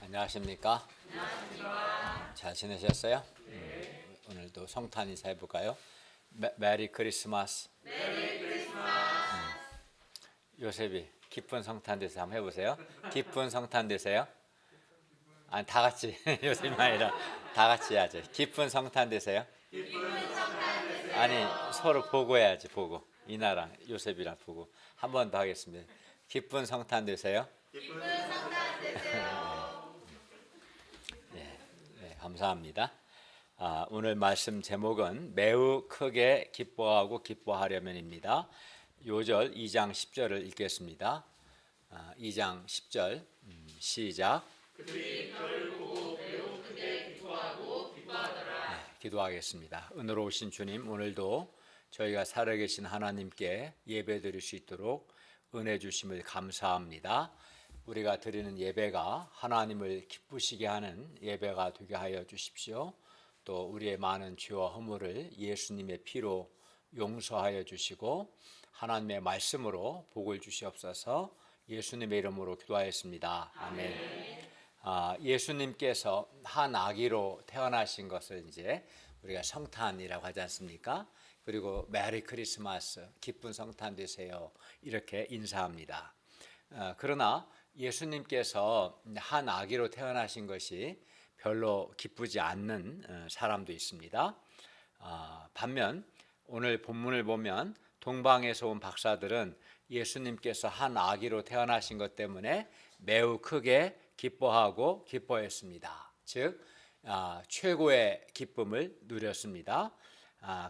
안녕하십니까? 잘 지내셨어요? 오늘도 성탄 인사 해볼까요? 메리 크리스마스. 요셉이 기쁜 성탄 되세요. 한번 해보세요. 기쁜 성탄 되세요. 아니 다 같이 요셉이 아니라 다 같이 해야지. 기쁜 성탄 되세요. 아니 서로 보고 해야지. 보고 이나랑 요셉이랑 보고 한 번 더 하겠습니다. 기쁜 성탄 되세요. 네, 감사합니다. 오늘 말씀 제목은 매우 크게 기뻐하고 기뻐하려면입니다. 요절 2장 10절을 읽겠습니다. 2장 10절 시작. 기도하겠습니다. 은혜로우신 주님, 오늘도 저희가 살아계신 하나님께 예배드릴 수 있도록 은혜 주심을 감사합니다. 우리가 드리는 예배가 하나님을 기쁘시게 하는 예배가 되게 하여 주십시오. 또 우리의 많은 죄와 허물을 예수님의 피로 용서하여 주시고 하나님의 말씀으로 복을 주시옵소서. 예수님의 이름으로 기도하였습니다. 아멘. 예수님께서 한 아기로 태어나신 것을 이제 우리가 성탄이라고 하지 않습니까? 그리고 메리 크리스마스, 기쁜 성탄 되세요, 이렇게 인사합니다. 그러나 예수님께서 한 아기로 태어나신 것이 별로 기쁘지 않는 사람도 있습니다. 반면 오늘 본문을 보면 동방에서 온 박사들은 예수님께서 한 아기로 태어나신 것 때문에 매우 크게 기뻐하고 기뻐했습니다. 즉 최고의 기쁨을 누렸습니다.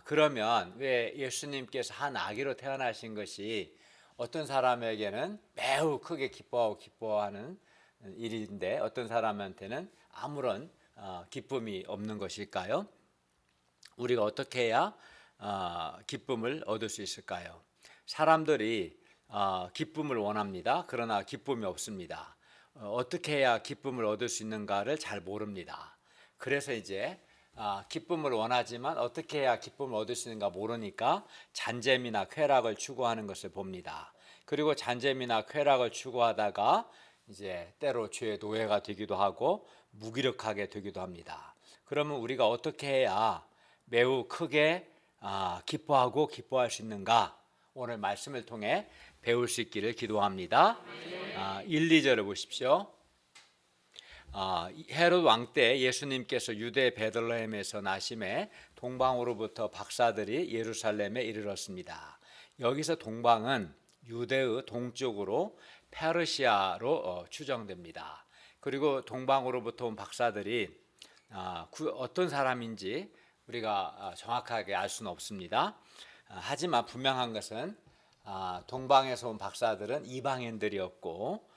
그러면 왜 예수님께서 한 아기로 태어나신 것이 어떤 사람에게는 매우 크게 기뻐하고 기뻐하는 일인데 어떤 사람한테는 아무런 기쁨이 없는 것일까요? 우리가 어떻게 해야 기쁨을 얻을 수 있을까요? 사람들이 기쁨을 원합니다. 그러나 기쁨이 없습니다. 어떻게 해야 기쁨을 얻을 수 있는가를 잘 모릅니다. 그래서 이제 기쁨을 원하지만 어떻게 해야 기쁨을 얻을 수 있는가 모르니까 잔재미나 쾌락을 추구하는 것을 봅니다. 그리고 잔재미나 쾌락을 추구하다가 이제 때로 죄의 노예가 되기도 하고 무기력하게 되기도 합니다. 그러면 우리가 어떻게 해야 매우 크게 기뻐하고 기뻐할 수 있는가? 오늘 말씀을 통해 배울 수 있기를 기도합니다. 1, 2절을 보십시오. 헤롯 왕 때 예수님께서 유대 베들레헴에서 나심에 동방으로부터 박사들이 예루살렘에 이르렀습니다. 여기서 동방은 유대의 동쪽으로 페르시아로 추정됩니다. 그리고 동방으로부터 온 박사들이 어떤 사람인지 우리가 정확하게 알 수는 없습니다. 하지만 분명한 것은 동방에서 온 박사들은 이방인들이었고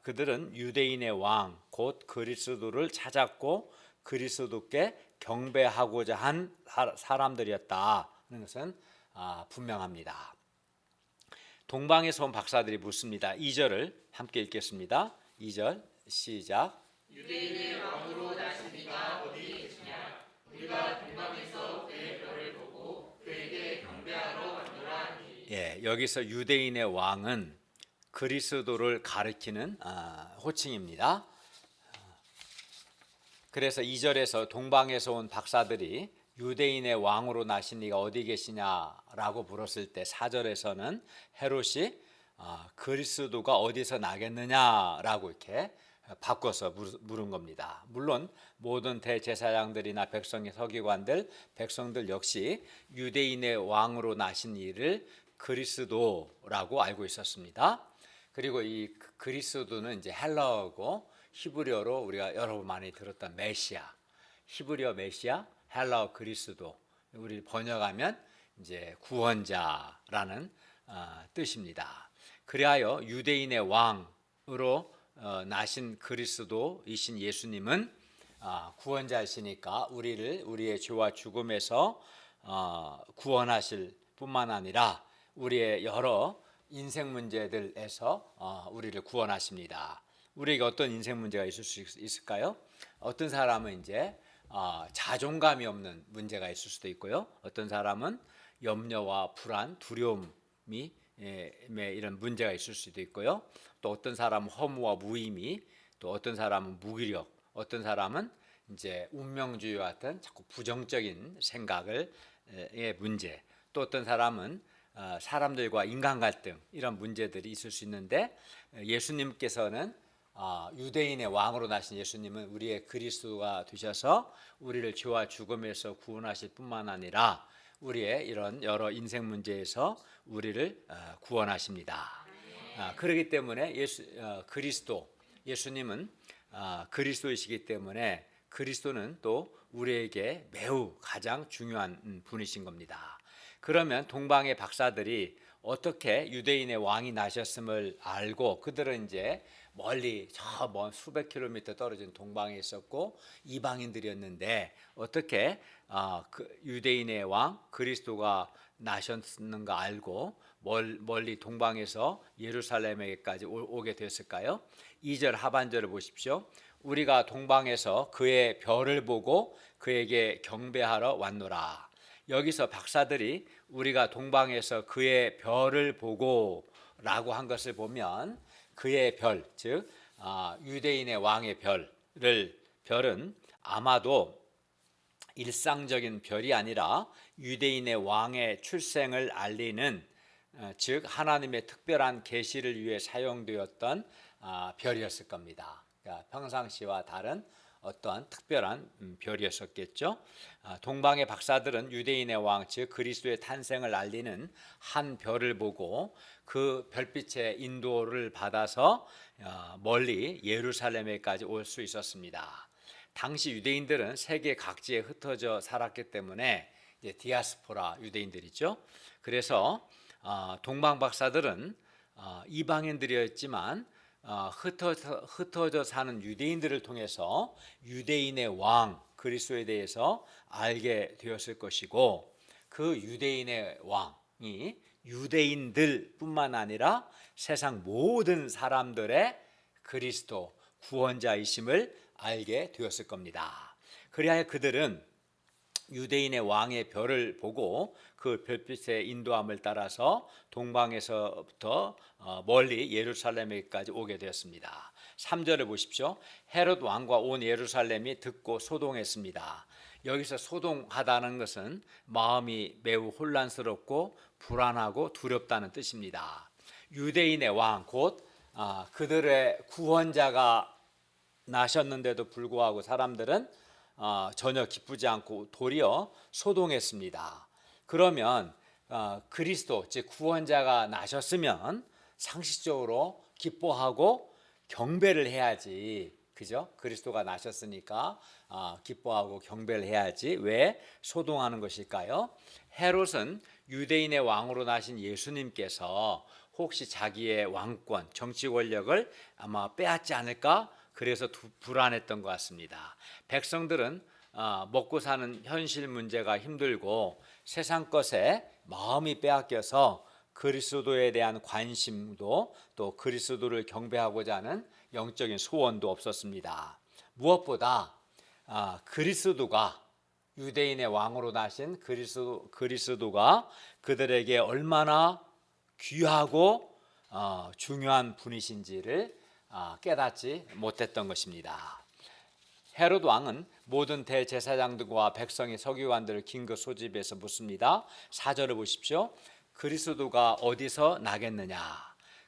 그들은 유대인의 왕, 곧 그리스도를 찾았고 그리스도께 경배하고자 한 사람들이었다는 것은 분명합니다. 동방에서 온 박사들이 묻습니다. 2절을 함께 읽겠습니다. 2절 시작. 유대인의 왕으로 나신 이가 어디 계시냐? 우리가 동방에서 그의 별을 보고 그에게 경배하러 왔노라 하니. 여기서 유대인의 왕은 그리스도를 가리키는 호칭입니다. 그래서 2절에서 동방에서 온 박사들이 유대인의 왕으로 나신 이가 어디 계시냐라고 물었을 때 4절에서는 헤롯이 그리스도가 어디서 나겠느냐라고 이렇게 바꿔서 물은 겁니다. 물론 모든 대제사장들이나 백성의 서기관들, 백성들 역시 유대인의 왕으로 나신 이를 그리스도라고 알고 있었습니다. 그리고 이 그리스도는 이제 헬라어고 히브리어로 우리가 여러 번 많이 들었던 메시아, 히브리어 메시아, 헬라어 그리스도, 우리 번역하면 이제 구원자라는 뜻입니다. 그리하여 유대인의 왕으로 나신 그리스도이신 예수님은 구원자이시니까 우리의 죄와 죽음에서 구원하실 뿐만 아니라 우리의 여러 인생 문제들에서 우리를 구원하십니다. 우리에게 어떤 인생 문제가 있을 수 있을까요? 어떤 사람은 이제 자존감이 없는 문제가 있을 수도 있고요. 어떤 사람은 염려와 불안, 두려움이 이런 문제가 있을 수도 있고요. 또 어떤 사람은 허무와 무의미, 또 어떤 사람은 무기력, 어떤 사람은 이제 운명주의와 같은 자꾸 부정적인 생각을 의 문제, 또 어떤 사람은 사람들과 인간 갈등 이런 문제들이 있을 수 있는데 예수님께서는 유대인의 왕으로 나신 예수님은 우리의 그리스도가 되셔서 우리를 죄와 죽음에서 구원하실 뿐만 아니라 우리의 이런 여러 인생 문제에서 우리를 구원하십니다. 그렇기 때문에 예수님은 그리스도이시기 때문에 그리스도는 또 우리에게 매우 가장 중요한 분이신 겁니다. 그러면 동방의 박사들이 어떻게 유대인의 왕이 나셨음을 알고 그들은 이제 멀리 저 먼 수백 킬로미터 떨어진 동방에 있었고 이방인들이었는데 어떻게 유대인의 왕 그리스도가 나셨는가 알고 멀리 동방에서 예루살렘에까지 오게 됐을까요? 2절 하반절을 보십시오. 우리가 동방에서 그의 별을 보고 그에게 경배하러 왔노라. 여기서 박사들이 우리가 동방에서 그의 별을 보고 라고 한 것을 보면 그의 별, 즉 유대인의 왕의 별은 아마도 일상적인 별이 아니라 유대인의 왕의 출생을 알리는 즉 하나님의 특별한 계시를 위해 사용되었던 별이었을 겁니다. 그러니까 평상시와 다른 어떠한 특별한 별이었었겠죠. 동방의 박사들은 유대인의 왕, 즉 그리스도의 탄생을 알리는 한 별을 보고 그 별빛의 인도를 받아서 멀리 예루살렘에까지 올 수 있었습니다. 당시 유대인들은 세계 각지에 흩어져 살았기 때문에 이제 디아스포라 유대인들이죠. 그래서 동방 박사들은 이방인들이었지만 흩어져 사는 유대인들을 통해서 유대인의 왕 그리스도에 대해서 알게 되었을 것이고 그 유대인의 왕이 유대인들뿐만 아니라 세상 모든 사람들의 그리스도 구원자이심을 알게 되었을 겁니다. 그리하여 그들은 유대인의 왕의 별을 보고 그 별빛의 인도함을 따라서 동방에서부터 멀리 예루살렘에까지 오게 되었습니다. 3절을 보십시오. 헤롯 왕과 온 예루살렘이 듣고 소동했습니다. 여기서 소동하다는 것은 마음이 매우 혼란스럽고 불안하고 두렵다는 뜻입니다. 유대인의 왕 곧 그들의 구원자가 나셨는데도 불구하고 사람들은 전혀 기쁘지 않고 도리어 소동했습니다. 그러면 그리스도 즉 구원자가 나셨으면 상식적으로 기뻐하고 경배를 해야지, 그죠? 그리스도가 나셨으니까 기뻐하고 경배를 해야지. 왜 소동하는 것일까요? 헤롯은 유대인의 왕으로 나신 예수님께서 혹시 자기의 왕권, 정치 권력을 아마 빼앗지 않을까? 그래서 불안했던 것 같습니다. 백성들은 먹고 사는 현실 문제가 힘들고 세상 것에 마음이 빼앗겨서 그리스도에 대한 관심도 또 그리스도를 경배하고자 하는 영적인 소원도 없었습니다. 무엇보다 그리스도가 유대인의 왕으로 나신 그리스도가 그들에게 얼마나 귀하고 중요한 분이신지를 깨닫지 못했던 것입니다. 헤롯 왕은 모든 대제사장들과 백성의 서기관들을 긴급 소집해서 묻습니다. 4절을 보십시오. 그리스도가 어디서 나겠느냐?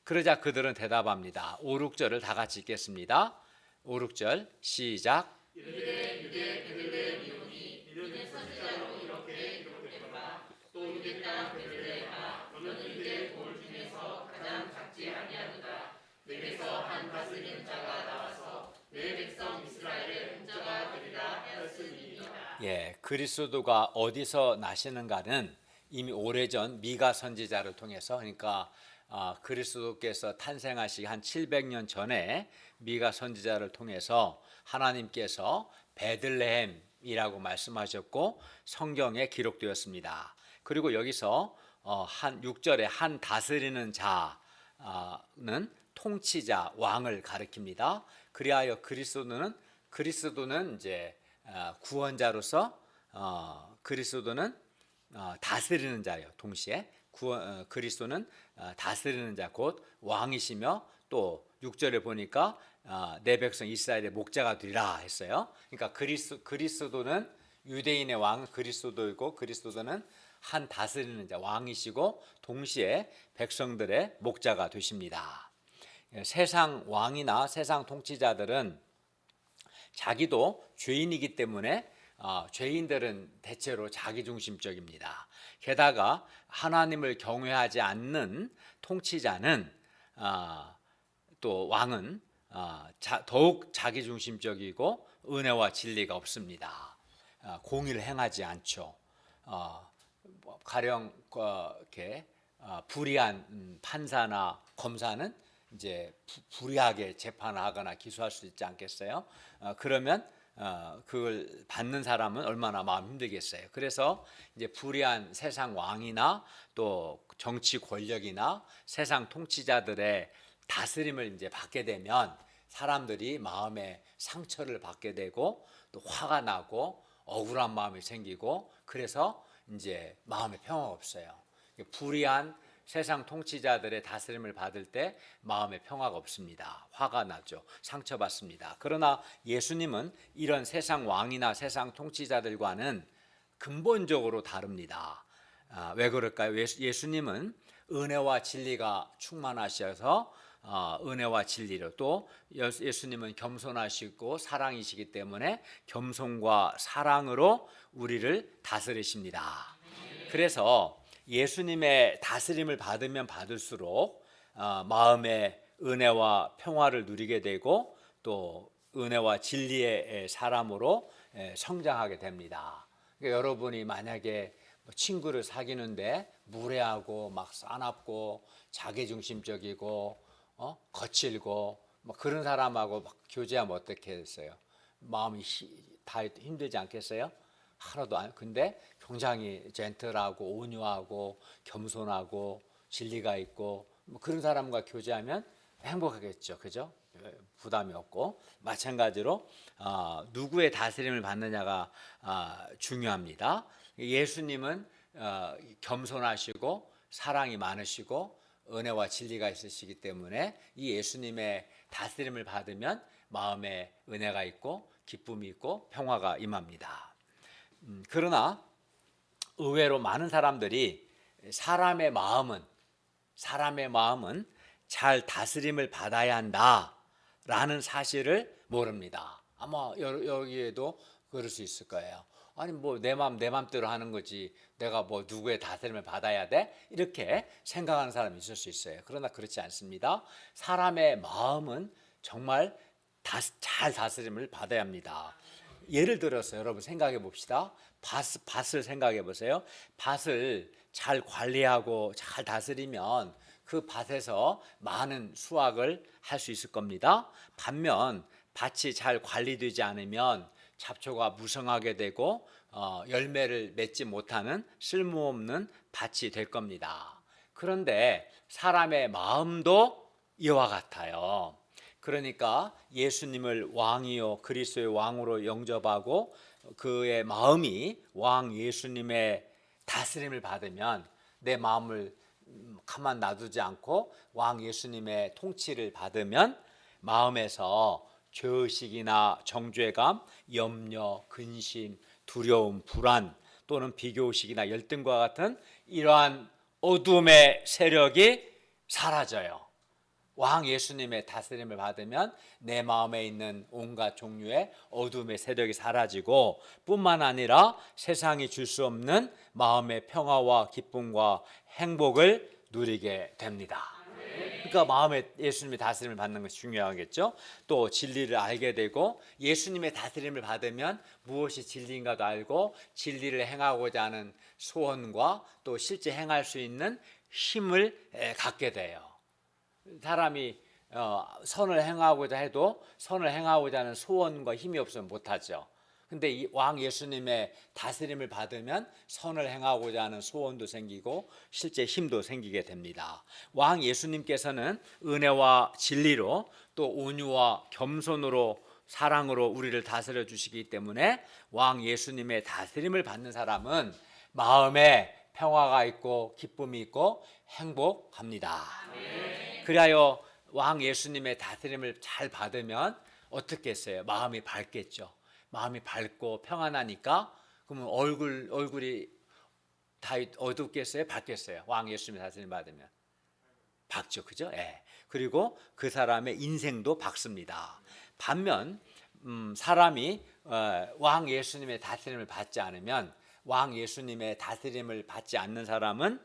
그러자 그들은 대답합니다. 5, 6절을 다 같이 읽겠습니다. 5, 6절 시작. 이르되 유대 베들레헴이오니 이는 선지자로 이렇게 기록되노라. 또 유대 땅 베들레헴아 너는 유대 돌 중에서 가장 작지 아니하도다. 내게서 한 다스리는 자가 나와서 내 백성 이스라엘의 목자가 되리라 하였음이니이다. 예, 그리스도가 어디서 나시는가는 이미 오래전 미가 선지자를 통해서, 그러니까 그리스도께서 탄생하시기 한 700년 전에 미가 선지자를 통해서 하나님께서 베들레헴이라고 말씀하셨고 성경에 기록되었습니다. 그리고 여기서 한 6절에 한 다스리는 자는 통치자 왕을 가리킵니다. 그리하여 그리스도는 이제 구원자로서 그리스도는 다스리는 자예요. 동시에 그리스도는 다스리는 자 곧 왕이시며 또 6절에 보니까 내 백성 이스라엘의 목자가 되리라 했어요. 그러니까 그리스도는 유대인의 왕 그리스도이고 그리스도는 한 다스리는 자 왕이시고 동시에 백성들의 목자가 되십니다. 세상 왕이나 세상 통치자들은 자기도 죄인이기 때문에 죄인들은 대체로 자기중심적입니다. 게다가 하나님을 경외하지 않는 통치자는 또 왕은 더욱 자기중심적이고 은혜와 진리가 없습니다. 공의를 행하지 않죠. 가령 이렇게 불의한 판사나 검사는 이제 불의하게 재판하거나 기소할 수 있지 않겠어요? 그러면 그걸 받는 사람은 얼마나 마음 힘들겠어요. 그래서 이제 불의한 세상 왕이나 또 정치 권력이나 세상 통치자들의 다스림을 이제 받게 되면 사람들이 마음에 상처를 받게 되고 또 화가 나고 억울한 마음이 생기고 그래서 이제 마음에 평화가 없어요. 불의한 세상 통치자들의 다스림을 받을 때 마음에 평화가 없습니다. 화가 나죠. 상처받습니다. 그러나 예수님은 이런 세상 왕이나 세상 통치자들과는 근본적으로 다릅니다. 왜 그럴까요? 예수님은 은혜와 진리가 충만하셔서 은혜와 진리로 또 예수님은 겸손하시고 사랑이시기 때문에 겸손과 사랑으로 우리를 다스리십니다. 그래서 예수님의 다스림을 받으면 받을수록 마음의 은혜와 평화를 누리게 되고 또 은혜와 진리의 사람으로 성장하게 됩니다. 그러니까 여러분이 만약에 친구를 사귀는데 무례하고 막 사납고 자기중심적이고 거칠고 뭐 그런 사람하고 막 교제하면 어떻게 됐어요? 마음이 다 힘들지 않겠어요? 하나도 안. 근데 굉장히 젠틀하고 온유하고 겸손하고 진리가 있고 뭐 그런 사람과 교제하면 행복하겠죠, 그죠? 부담이 없고 마찬가지로 누구의 다스림을 받느냐가 중요합니다. 예수님은 겸손하시고 사랑이 많으시고 은혜와 진리가 있으시기 때문에 이 예수님의 다스림을 받으면 마음에 은혜가 있고 기쁨이 있고 평화가 임합니다. 그러나 의외로 많은 사람들이 사람의 마음은 잘 다스림을 받아야 한다라는 사실을 모릅니다. 아마 여기에도 그럴 수 있을 거예요. 아니 뭐 내 맘대로 하는 거지 내가 뭐 누구의 다스림을 받아야 돼? 이렇게 생각하는 사람이 있을 수 있어요. 그러나 그렇지 않습니다. 사람의 마음은 정말 잘 다스림을 받아야 합니다. 예를 들어서 여러분 생각해 봅시다. 밭을 생각해 보세요. 밭을 잘 관리하고 잘 다스리면 그 밭에서 많은 수확을 할 수 있을 겁니다. 반면 밭이 잘 관리되지 않으면 잡초가 무성하게 되고 열매를 맺지 못하는 쓸모없는 밭이 될 겁니다. 그런데 사람의 마음도 이와 같아요. 그러니까 예수님을 왕이요 그리스도의 왕으로 영접하고 그의 마음이 왕 예수님의 다스림을 받으면 내 마음을 가만 놔두지 않고 왕 예수님의 통치를 받으면 마음에서 죄의식이나 정죄감, 염려, 근심, 두려움, 불안 또는 비교의식이나 열등과 같은 이러한 어둠의 세력이 사라져요. 왕 예수님의 다스림을 받으면 내 마음에 있는 온갖 종류의 어둠의 세력이 사라지고 뿐만 아니라 세상이 줄 수 없는 마음의 평화와 기쁨과 행복을 누리게 됩니다. 그러니까 마음에 예수님의 다스림을 받는 것이 중요하겠죠. 또 진리를 알게 되고 예수님의 다스림을 받으면 무엇이 진리인가도 알고 진리를 행하고자 하는 소원과 또 실제 행할 수 있는 힘을 갖게 돼요. 사람이 선을 행하고자 해도 선을 행하고자 하는 소원과 힘이 없으면 못하죠. 근데 이 왕 예수님의 다스림을 받으면 선을 행하고자 하는 소원도 생기고 실제 힘도 생기게 됩니다. 왕 예수님께서는 은혜와 진리로 또 온유와 겸손으로 사랑으로 우리를 다스려 주시기 때문에 왕 예수님의 다스림을 받는 사람은 마음에 평화가 있고 기쁨이 있고 행복합니다. 그리하여 왕 예수님의 다스림을 잘 받으면 어떻겠어요? 마음이 밝겠죠. 마음이 밝고 평안하니까 그러면 얼굴이 다 어둡겠어요? 밝겠어요? 왕 예수님의 다스림 받으면 밝죠, 그죠? 예. 그리고 그 사람의 인생도 밝습니다. 반면 사람이 왕 예수님의 다스림을 받지 않으면, 왕 예수님의 다스림을 받지 않는 사람은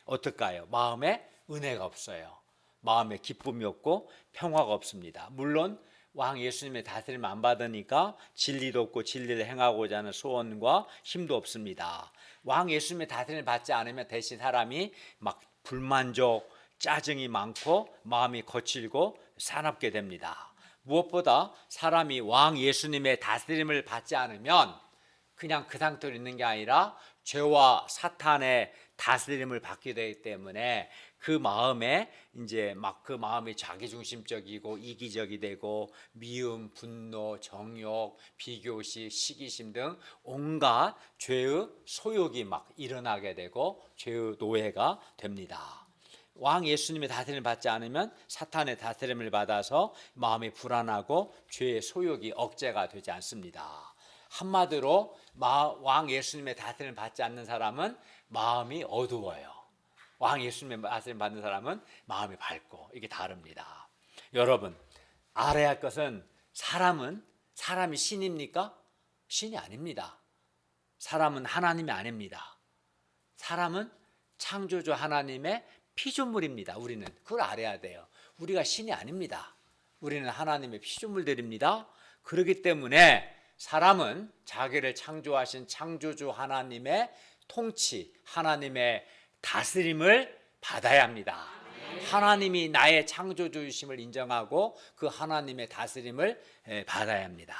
어떨까요? 마음에 은혜가 없어요. 마음에 기쁨이 없고 평화가 없습니다. 물론 왕 예수님의 다스림 안 받으니까 진리도 없고 진리를 행하고자 하는 소원과 힘도 없습니다. 왕 예수님의 다스림을 받지 않으면 대신 사람이 막 불만족, 짜증이 많고 마음이 거칠고 사납게 됩니다. 무엇보다 사람이 왕 예수님의 다스림을 받지 않으면 그냥 그 상태로 있는 게 아니라 죄와 사탄의 다스림을 받게 되기 때문에 그 마음에 이제 막 그 마음이 자기중심적이고 이기적이 되고 미움, 분노, 정욕, 비교식, 시기심 등 온갖 죄의 소욕이 막 일어나게 되고 죄의 노예가 됩니다. 왕 예수님의 다스림을 받지 않으면 사탄의 다스림을 받아서 마음이 불안하고 죄의 소욕이 억제가 되지 않습니다. 한마디로 왕 예수님의 다스림을 받지 않는 사람은 마음이 어두워요. 왕 예수님의 다스림 받는 사람은 마음이 밝고, 이게 다릅니다. 여러분, 알아야 할 것은 사람이 신입니까? 신이 아닙니다. 사람은 하나님이 아닙니다. 사람은 창조주 하나님의 피조물입니다. 우리는 그걸 알아야 돼요. 우리가 신이 아닙니다. 우리는 하나님의 피조물들입니다. 그렇기 때문에 사람은 자기를 창조하신 창조주 하나님의 통치, 하나님의 다스림을 받아야 합니다. 하나님이 나의 창조주이심을 인정하고 그 하나님의 다스림을 받아야 합니다.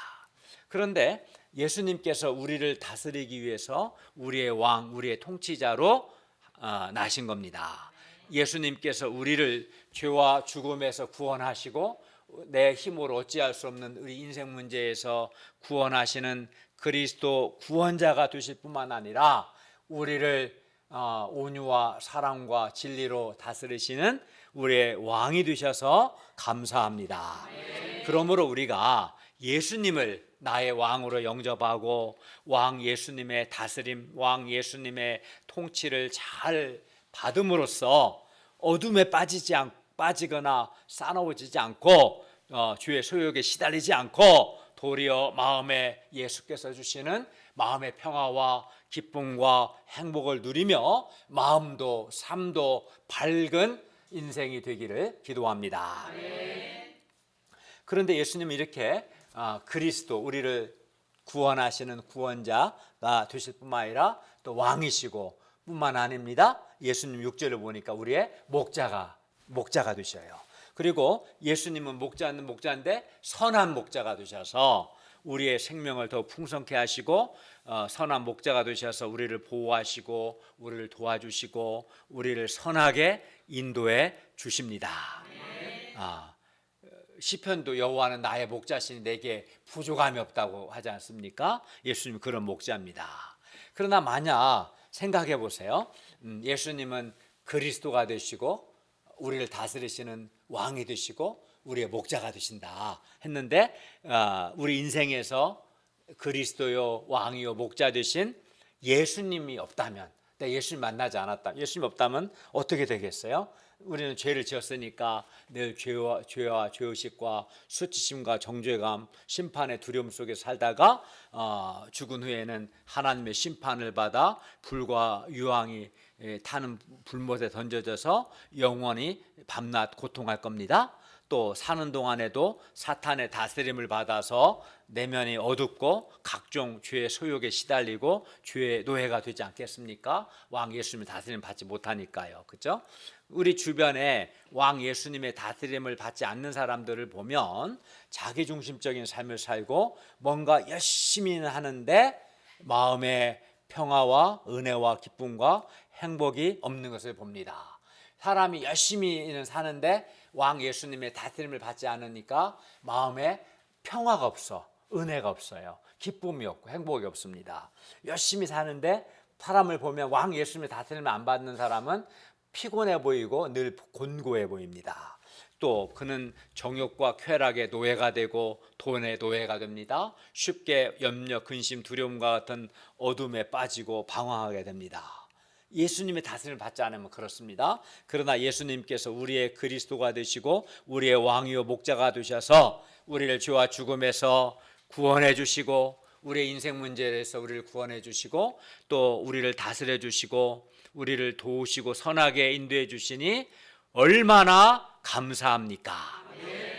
그런데 예수님께서 우리를 다스리기 위해서 우리의 왕, 우리의 통치자로 나신 겁니다. 예수님께서 우리를 죄와 죽음에서 구원하시고 내 힘으로 어찌할 수 없는 우리 인생 문제에서 구원하시는 그리스도 구원자가 되실 뿐만 아니라 우리를 온유와 사랑과 진리로 다스리시는 우리의 왕이 되셔서 감사합니다. 그러므로 우리가 예수님을 나의 왕으로 영접하고 왕 예수님의 다스림, 왕 예수님의 통치를 잘 받음으로써 어둠에 빠지거나 싸나워지지 않고 주의 소욕에 시달리지 않고 도리어 마음에 예수께서 주시는 마음의 평화와 기쁨과 행복을 누리며 마음도 삶도 밝은 인생이 되기를 기도합니다. 그런데 예수님은 이렇게 그리스도, 우리를 구원하시는 구원자가 되실 뿐만 아니라 또 왕이시고 뿐만 아닙니다. 예수님 6절을 보니까 우리의 목자가 되셔요. 그리고 예수님은 목자인데 선한 목자가 되셔서 우리의 생명을 더 풍성케 하시고 선한 목자가 되셔서 우리를 보호하시고 우리를 도와주시고 우리를 선하게 인도해 주십니다. 시편도 여호와는 나의 목자시니 내게 부족함이 없다고 하지 않습니까? 예수님 그런 목자입니다. 그러나 만약 생각해 보세요. 예수님은 그리스도가 되시고 우리를 다스리시는 왕이 되시고 우리의 목자가 되신다 했는데 우리 인생에서 그리스도요 왕이요 목자 되신 예수님이 없다면, 예수님 만나지 않았다, 예수님 없다면 어떻게 되겠어요? 우리는 죄를 지었으니까 늘 죄와 죄의식과 수치심과 정죄감, 심판의 두려움 속에 살다가 죽은 후에는 하나님의 심판을 받아 불과 유황이 타는 불못에 던져져서 영원히 밤낮 고통할 겁니다. 또 사는 동안에도 사탄의 다스림을 받아서 내면이 어둡고 각종 죄의 소욕에 시달리고 죄의 노예가 되지 않겠습니까? 왕 예수님의 다스림 받지 못하니까요. 그렇죠? 우리 주변에 왕 예수님의 다스림을 받지 않는 사람들을 보면 자기중심적인 삶을 살고 뭔가 열심히는 하는데 마음에 평화와 은혜와 기쁨과 행복이 없는 것을 봅니다. 사람이 열심히는 사는데 왕 예수님의 다스림을 받지 않으니까 마음에 평화가 없어, 은혜가 없어요, 기쁨이 없고 행복이 없습니다. 열심히 사는데 사람을 보면 왕 예수님의 다스림을 안 받는 사람은 피곤해 보이고 늘 곤고해 보입니다. 또 그는 정욕과 쾌락의 노예가 되고 돈의 노예가 됩니다. 쉽게 염려, 근심, 두려움과 같은 어둠에 빠지고 방황하게 됩니다. 예수님의 다스림을 받지 않으면 그렇습니다. 그러나 예수님께서 우리의 그리스도가 되시고 우리의 왕이요 목자가 되셔서 우리를 죄와 죽음에서 구원해 주시고 우리의 인생 문제에서 우리를 구원해 주시고 또 우리를 다스려 주시고 우리를 도우시고 선하게 인도해 주시니 얼마나 감사합니까?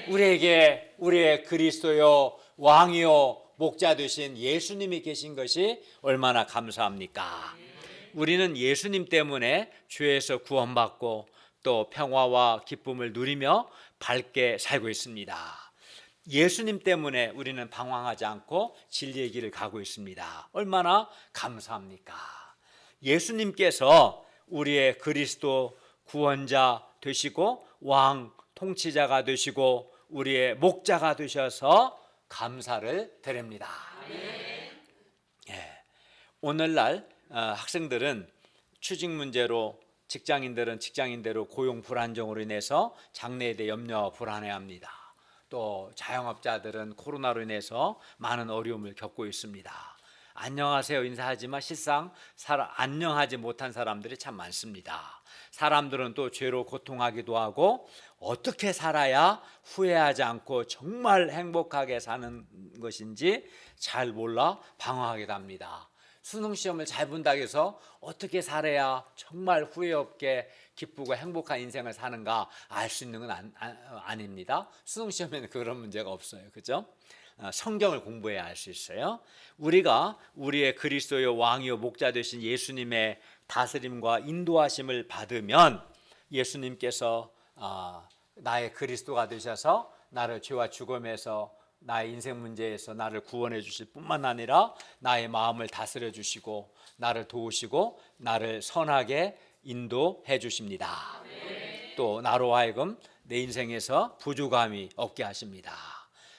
우리에게 우리의 그리스도요 왕이요 목자 되신 예수님이 계신 것이 얼마나 감사합니까? 우리는 예수님 때문에 죄에서 구원받고 또 평화와 기쁨을 누리며 밝게 살고 있습니다. 예수님 때문에 우리는 방황하지 않고 진리의 길을 가고 있습니다. 얼마나 감사합니까? 예수님께서 우리의 그리스도 구원자 되시고 왕 통치자가 되시고 우리의 목자가 되셔서 감사를 드립니다. 예. 오늘날 학생들은 취직 문제로 직장인들은 직장인대로 고용 불안정으로 인해서 장래에 대해 염려와 불안해합니다. 또 자영업자들은 코로나로 인해서 많은 어려움을 겪고 있습니다. 안녕하세요 인사하지만 실상 안녕하지 못한 사람들이 참 많습니다. 사람들은 또 죄로 고통하기도 하고 어떻게 살아야 후회하지 않고 정말 행복하게 사는 것인지 잘 몰라 방황하게 합니다. 수능시험을 잘 본다고 해서 어떻게 살아야 정말 후회 없게 기쁘고 행복한 인생을 사는가 알 수 있는 건 아닙니다. 수능시험에는 그런 문제가 없어요. 그죠? 성경을 공부해야 알 수 있어요. 우리가 우리의 그리스도의 왕이요 목자 되신 예수님의 다스림과 인도하심을 받으면 예수님께서 나의 그리스도가 되셔서 나를 죄와 죽음에서 나의 인생 문제에서 나를 구원해 주실 뿐만 아니라 나의 마음을 다스려 주시고 나를 도우시고 나를 선하게 인도해 주십니다. 또 나로 하여금 내 인생에서 부족함이 없게 하십니다.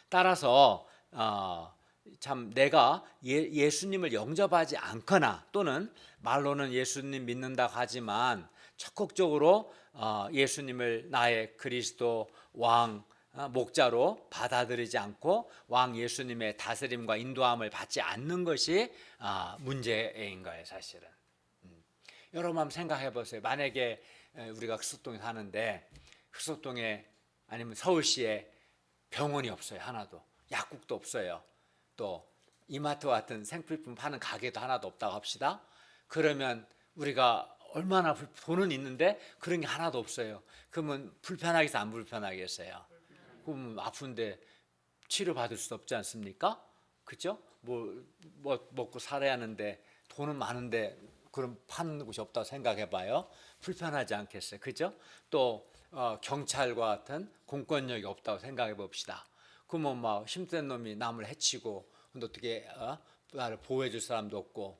따라서 참 내가 예수님을 영접하지 않거나 또는 말로는 예수님 믿는다 하지만 적극적으로 예수님을 나의 그리스도 왕 목자로 받아들이지 않고 왕 예수님의 다스림과 인도함을 받지 않는 것이 문제인 거예요, 사실은. 여러분 한번 생각해 보세요. 만약에 우리가 흑석동에 사는데 흑석동에 아니면 서울시에 병원이 없어요, 하나도. 약국도 없어요. 또 이마트 같은 생필품 파는 가게도 하나도 없다고 합시다. 그러면 우리가 얼마나 돈은 있는데 그런 게 하나도 없어요. 그러면 불편하겠어요, 안 불편하겠어요? 그럼 아픈데 치료받을 수 없지 않습니까? 그죠? 뭐 먹고 살아야 하는데 돈은 많은데 그럼 파는 곳이 없다고 생각해 봐요. 불편하지 않겠어요? 그죠? 또 경찰과 같은 공권력이 없다고 생각해 봅시다. 그러면 막 힘센 놈이 남을 해치고 근데 어떻게 나를 보호해 줄 사람도 없고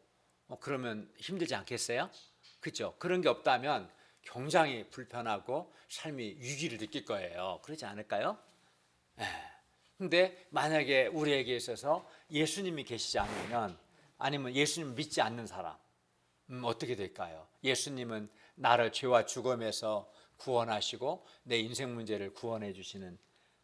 그러면 힘들지 않겠어요? 그죠? 그런 게 없다면 굉장히 불편하고 삶이 위기를 느낄 거예요. 그렇지 않을까요? 근데 만약에 우리에게 있어서 예수님이 계시지 않으면 아니면 예수님 믿지 않는 사람 어떻게 될까요? 예수님은 나를 죄와 죽음에서 구원하시고 내 인생 문제를 구원해 주시는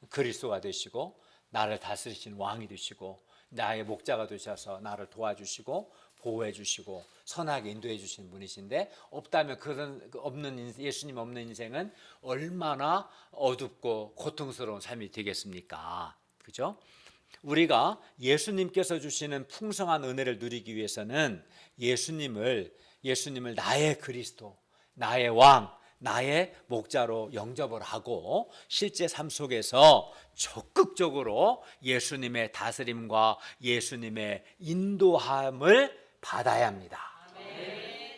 그리스도가 되시고 나를 다스리시는 왕이 되시고 나의 목자가 되셔서 나를 도와주시고 보호해 주시고 선하게 인도해 주시는 분이신데 없다면 그런 없는 예수님 없는 인생은 얼마나 어둡고 고통스러운 삶이 되겠습니까? 그죠? 우리가 예수님께서 주시는 풍성한 은혜를 누리기 위해서는 예수님을 나의 그리스도, 나의 왕, 나의 목자로 영접을 하고 실제 삶 속에서 적극적으로 예수님의 다스림과 예수님의 인도함을 받아야 합니다.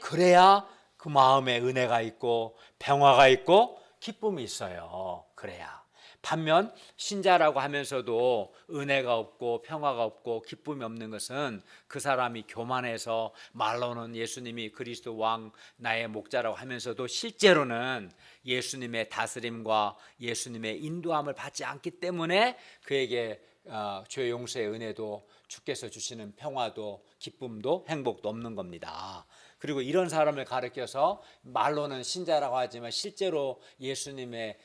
그래야 그 마음에 은혜가 있고 평화가 있고 기쁨이 있어요. 그래야. 반면 신자라고 하면서도 은혜가 없고 평화가 없고 기쁨이 없는 것은 그 사람이 교만해서 말로는 예수님이 그리스도 왕 나의 목자라고 하면서도 실제로는 예수님의 다스림과 예수님의 인도함을 받지 않기 때문에 그에게 죄 용서의 은혜도 주께서 주시는 평화도 기쁨도 행복도 없는 겁니다. 그리고 이런 사람을 가르쳐서 말로는 신자라고 하지만 실제로 예수님의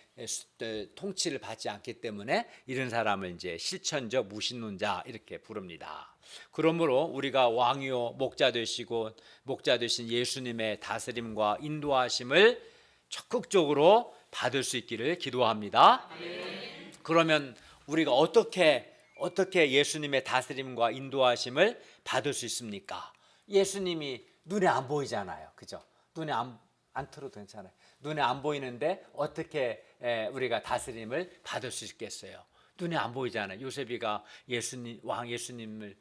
통치를 받지 않기 때문에 이런 사람을 이제 실천적 무신론자 이렇게 부릅니다. 그러므로 우리가 왕이요 목자 되신 예수님의 다스림과 인도하심을 적극적으로 받을 수 있기를 기도합니다. 그러면 우리가 어떻게 예수님의 다스림과 인도하심을 받을 수 있습니까? 예수님이 눈에 안 보이잖아요. 그죠? 눈에 안 틀어도 괜찮아요. 눈에 안 보이는데 어떻게 우리가 다스림을 받을 수 있겠어요? 눈에 안 보이잖아요. 요셉이가 왕 예수님의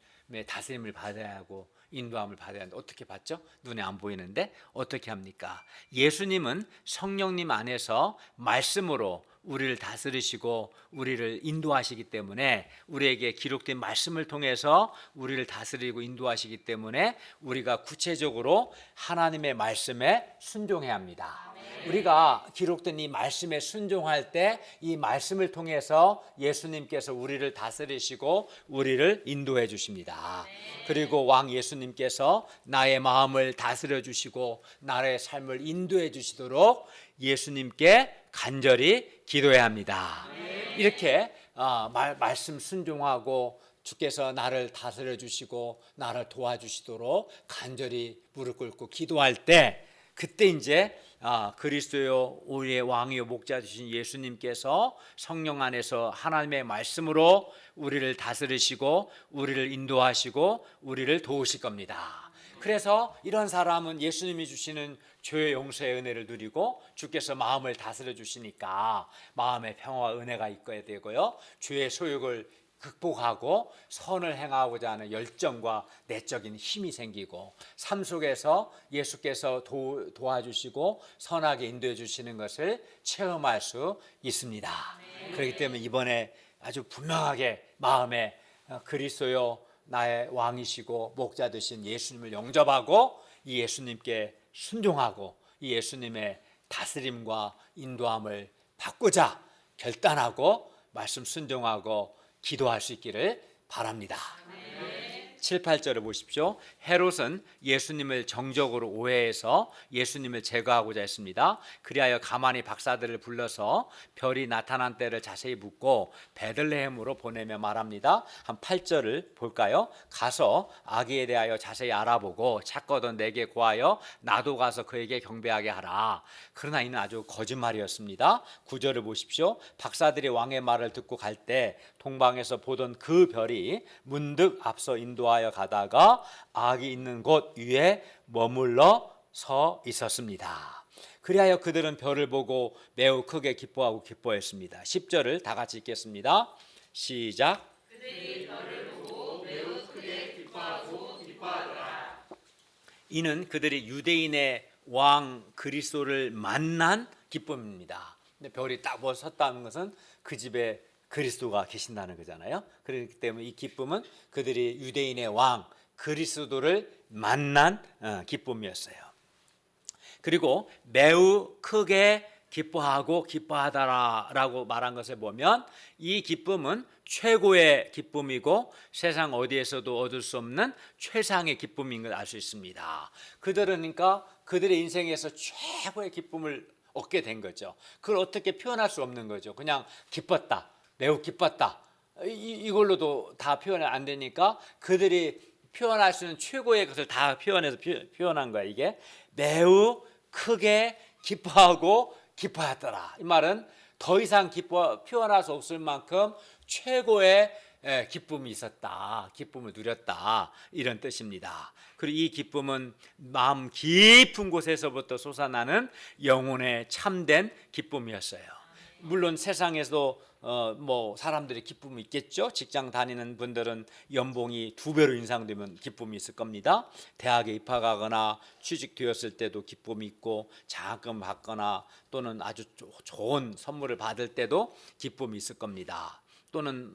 다스림을 받아야 하고 인도함을 받아야 하는데 어떻게 받죠? 눈에 안 보이는데 어떻게 합니까? 예수님은 성령님 안에서 말씀으로 우리를 다스리시고 우리를 인도하시기 때문에 우리에게 기록된 말씀을 통해서 우리를 다스리고 인도하시기 때문에 우리가 구체적으로 하나님의 말씀에 순종해야 합니다. 우리가 기록된 이 말씀에 순종할 때 이 말씀을 통해서 예수님께서 우리를 다스리시고 우리를 인도해 주십니다. 그리고 왕 예수님께서 나의 마음을 다스려 주시고 나의 삶을 인도해 주시도록 예수님께 간절히 기도해야 합니다. 이렇게 말씀 순종하고 주께서 나를 다스려 주시고 나를 도와주시도록 간절히 무릎 꿇고 기도할 때 그때 이제 그리스도요 우리의 왕이요 목자 되신 예수님께서 성령 안에서 하나님의 말씀으로 우리를 다스리시고 우리를 인도하시고 우리를 도우실 겁니다. 그래서 이런 사람은 예수님이 주시는 죄의 용서의 은혜를 누리고 주께서 마음을 다스려 주시니까 마음의 평화와 은혜가 있어야 되고요. 죄의 소욕을 극복하고 선을 행하고자 하는 열정과 내적인 힘이 생기고 삶 속에서 예수께서 도와주시고 선하게 인도해 주시는 것을 체험할 수 있습니다. 그렇기 때문에 이번에 아주 분명하게 마음에 그리스도요 나의 왕이시고 목자 되신 예수님을 영접하고 이 예수님께 순종하고 이 예수님의 다스림과 인도함을 받고자 결단하고 말씀 순종하고 기도할 수 있기를 바랍니다. 7, 8절을 보십시오. 헤롯은 예수님을 정적으로 오해해서 예수님을 제거하고자 했습니다. 그리하여 가만히 박사들을 불러서 별이 나타난 때를 자세히 묻고 베들레헴으로 보내며 말합니다. 한 8절을 볼까요? 가서 아기에 대하여 자세히 알아보고 찾거든 내게 구하여 나도 가서 그에게 경배하게 하라. 그러나 이는 아주 거짓말이었습니다. 9절을 보십시오. 박사들이 왕의 말을 듣고 갈 때 동방에서 보던 그 별이 문득 앞서 인도하여 가다가 아기 있는 곳 위에 머물러 서 있었습니다. 그리하여 그들은 별을 보고 매우 크게 기뻐하고 기뻐했습니다. 10절을 다 같이 읽겠습니다. 시작. 그들이 별을 보고 매우 크게 기뻐하고 기뻐하더라. 이는 그들이 유대인의 왕 그리스도를 만난 기쁨입니다. 근데 별이 딱 섰다는 것은 그 집에 그리스도가 계신다는 거잖아요. 그렇기 때문에 이 기쁨은 그들이 유대인의 왕 그리스도를 만난 기쁨이었어요. 그리고 매우 크게 기뻐하고 기뻐하다라고 말한 것을 보면 이 기쁨은 최고의 기쁨이고 세상 어디에서도 얻을 수 없는 최상의 기쁨인 걸 알 수 있습니다. 그들은 그러니까 그들의 인생에서 최고의 기쁨을 얻게 된 거죠. 그걸 어떻게 표현할 수 없는 거죠. 그냥 기뻤다. 매우 기뻤다. 이걸로도 다 표현이 안 되니까 그들이 표현할 수 있는 최고의 것을 다 표현해서 표현한 거야. 이게 매우 크게 기뻐하고 기뻐하더라. 이 말은 더 이상 표현할 수 없을 만큼 최고의 기쁨이 있었다. 기쁨을 누렸다. 이런 뜻입니다. 그리고 이 기쁨은 마음 깊은 곳에서부터 솟아나는 영혼의 참된 기쁨이었어요. 물론 세상에서도 사람들이 기쁨이 있겠죠. 직장 다니는 분들은 연봉이 2배로 인상되면 기쁨이 있을 겁니다. 대학에 입학하거나 취직되었을 때도 기쁨이 있고 장학금 받거나 또는 아주 좋은 선물을 받을 때도 기쁨이 있을 겁니다. 또는